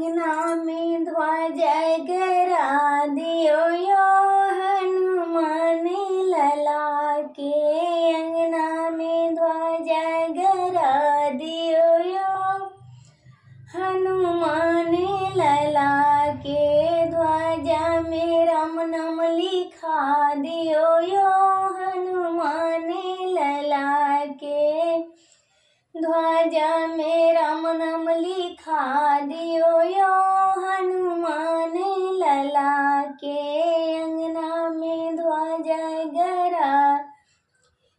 अंगना में ध्वजा गरा दियो यो हनुमान लला के। अंगना में ध्वजा गरा दियो यो हनुमान लला के। ध्वजा में राम नाम लिखा दियो यो हनुमान लला के। ध्वजा में राम नाम लिखा दियो यो हनुमान लला के। अंगना में ध्वजा गरा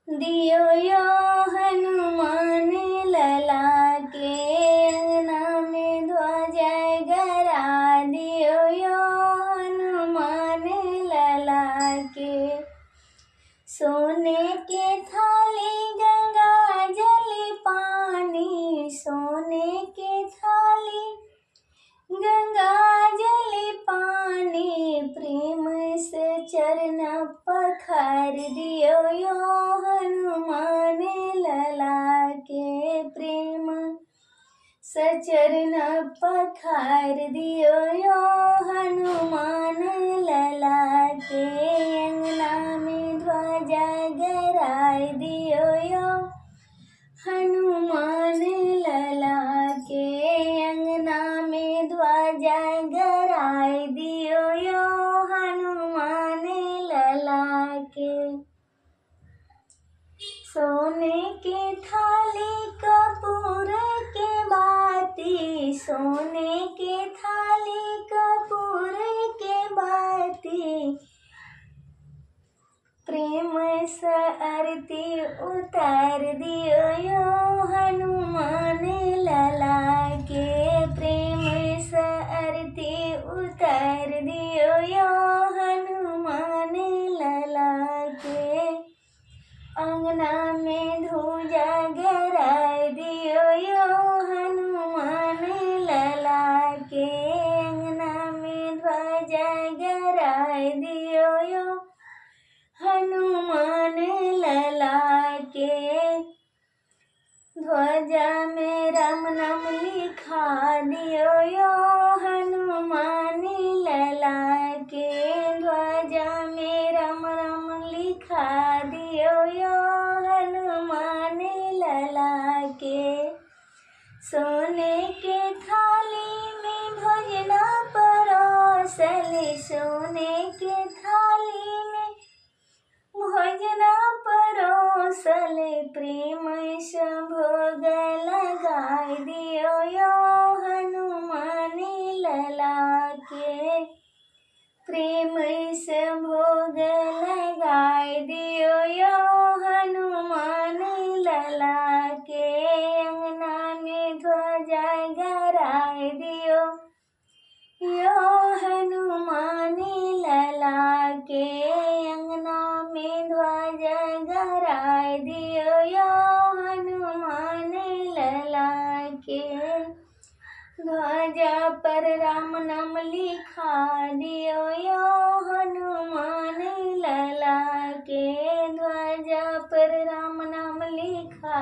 दियो यो हनुमान लला के। अंगना में ध्वजा गरा दियो यो हनुमान लला के। सोने के थाली गंगा जल पानी, सोने के थाली गंगा जल पानी। प्रेम से चरण पखार दियो यो हनुमान लला के। प्रेम से चरण पखार दियो यो हनुमान लला के। अंगना में ध्वजा गराय दियो यो हनुमान लला के। अंगना में ध्वजा गराय दियो यो हनुमान लला के। सोने के थाली कपूर के बाती, सोने के थाली कपूर के बाती। प्रेम से आरती उतार दियो यो हनुमान लला के। प्रेम से आरती उतार दियो यो हनुमान लला के। अंगना में ध्वजा गराय दियो यो हनुमान लला के। अंगना में ध्वजा गराय दियो यो हनुमान लला के। ध्वजा में राम नाम लिखा दियो यो हनुमान लला के। ध्वजा में राम नाम लिखा दियो यो हनुमान लला के। सोने के थाली में भोजना परोसले, सोने के थाली में भोजना परोसले। प्रेम से भोग लगाय दियो यो हनुमान लला के। प्रेम से भोग लगाय दियो यो हनुमान लला के। अंगना में ध्वजा गराय दियो यो हनुमान लला के। अंगना में ध्वजा गराय दियो यो हनुमान लला के। ध्वजा पर राम नाम लिखा दियो यो हनुमान लला के। ध्वजा पर राम नाम लिखा